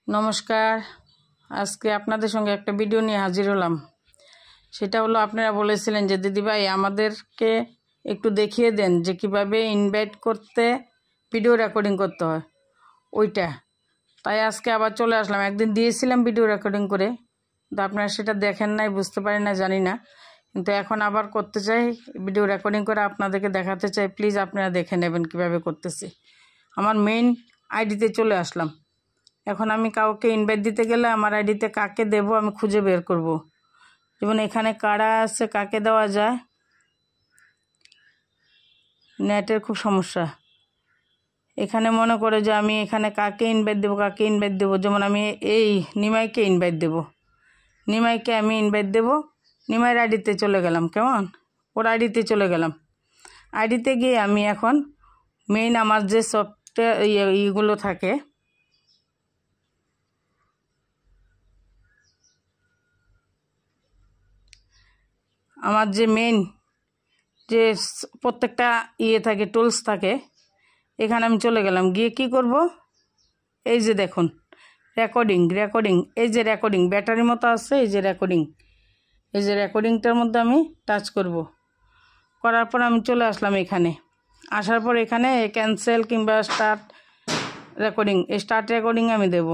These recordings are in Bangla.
নমস্কার। আজকে আপনাদের সঙ্গে একটা ভিডিও নিয়ে হাজির হলাম। সেটা হলো, আপনারা বলেছিলেন যে দিদিভাই আমাদেরকে একটু দেখিয়ে দেন যে কিভাবে ইনভাইট করতে ভিডিও রেকর্ডিং করতে হয় ওইটা। তাই আজকে আবার চলে আসলাম। একদিন দিয়েছিলাম ভিডিও রেকর্ডিং করে, কিন্তু আপনারা সেটা দেখেন নাই, বুঝতে পারেন না, জানি না। কিন্তু এখন আবার করতে চাই, ভিডিও রেকর্ডিং করে আপনাদেরকে দেখাতে চাই। প্লিজ আপনারা দেখে নেবেন কিভাবে করতেছি। আমার মেইন আইডিতে চলে আসলাম। এখন আমি কাউকে ইনভাইট দিতে গেলে আমার আইডিতে কাকে দেব আমি খুঁজে বের করব। যেমন এখানে কারা আছে, কাকে দেওয়া যায়, নেটের খুব সমস্যা। এখানে মনে করে যে আমি এখানে কাকে ইনভাইট দেব, যেমন আমি এই নিমাইকে ইনভাইট দেব। নিমাইকে আমি ইনভাইট দেব, নিমাইয়ের আইডিতে চলে গেলাম। কেমন, ওর আইডিতে চলে গেলাম। আইডিতে গিয়ে আমি এখন মেইন আমার যে সফটওয়্যার ইগুলো থাকে, আমার যে মেইন যে প্রত্যেকটা থাকে, টুলস থাকে, এখানে আমি চলে গেলাম। গিয়ে কি করব, এই যে দেখুন রেকর্ডিং, এই যে রেকর্ডিং ব্যাটারির মতো আছে, এই যে রেকর্ডিংটার মধ্যে আমি টাচ করব। করার পর আমি চলে আসলাম এখানে। আসার পর এখানে ক্যান্সেল কিংবা স্টার্ট রেকর্ডিং আমি দেব।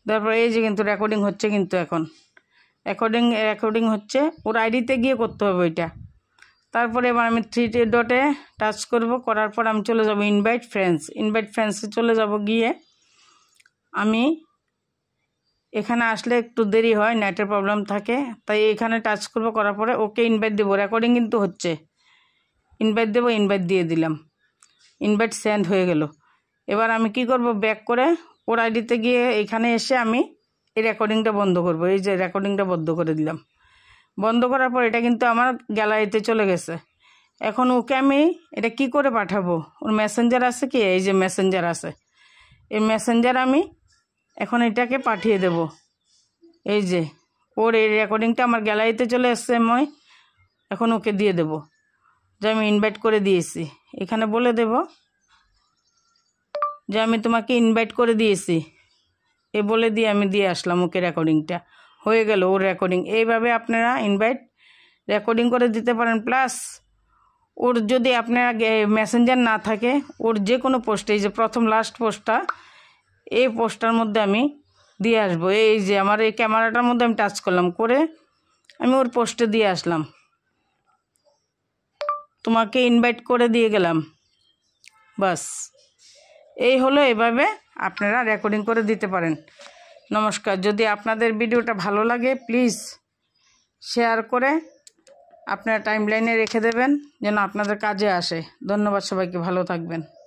তারপর এই যে কিন্তু রেকর্ডিং হচ্ছে, কিন্তু এখন রেকর্ডিং হচ্ছে। ওর আইডিতে গিয়ে করতে হবে ওইটা। তারপরে এবার আমি 3 ডটে টাচ করব। করার পর আমি চলে যাব ইনভাইট ফ্রেন্ডসে চলে যাব। গিয়ে আমি এখানে আসলে একটু দেরি হয়, নেটের প্রবলেম থাকে, তাই এখানে টাচ করব। করার পরে ওকে ইনভাইট দেবো। রেকর্ডিং কিন্তু হচ্ছে, ইনভাইট দেবো, ইনভাইট দিয়ে দিলাম। ইনভাইট সেন্ড হয়ে গেল। এবার আমি কি করব, ব্যাক করে ওর আইডিতে গিয়ে এখানে এসে আমি এই রেকর্ডিংটা বন্ধ করব। এই যে রেকর্ডিংটা বন্ধ করে দিলাম। বন্ধ করার পর এটা কিন্তু আমার গ্যালারিতে চলে গেছে। এখন ওকে আমি এটা কি করে পাঠাবো, ওর মেসেঞ্জার আছে কি, এই যে মেসেঞ্জার আছে, এই মেসেঞ্জার আমি এখন এটাকে পাঠিয়ে দেব। এই যে ওর এই রেকর্ডিংটা আমার গ্যালারিতে চলে এসছে। আমি এখন ওকে দিয়ে দেব যে আমি ইনভাইট করে দিয়েছি। এখানে বলে দেব যে আমি তোমাকে ইনভাইট করে দিয়েছি, বলে দিয়ে আমি দিয়ে আসলাম ওকে। রেকর্ডিংটা হয়ে গেল, ওর রেকর্ডিং। এইভাবে আপনারা ইনভাইট রেকর্ডিং করে দিতে পারেন। প্লাস ওর যদি আপনারা মেসেঞ্জার না থাকে, ওর যে কোনো পোস্টে, এই যে প্রথম লাস্ট পোস্টটা, এই পোস্টটার মধ্যে আমি দিয়ে আসবো। এই যে আমার এই ক্যামেরাটার মধ্যে আমি টাচ করলাম, করে আমি ওর পোস্টে দিয়ে আসলাম, তোমাকে ইনভাইট করে দিয়ে গেলাম। বাস, এই হলো। এভাবে আপনারা রেকর্ডিং করে দিতে পারেন। নমস্কার। যদি আপনাদের ভিডিওটা ভালো লাগে প্লিজ শেয়ার করে আপনারা টাইমলাইনে রেখে দেবেন, যেন আপনাদের কাজে আসে। ধন্যবাদ সবাইকে, ভালো থাকবেন।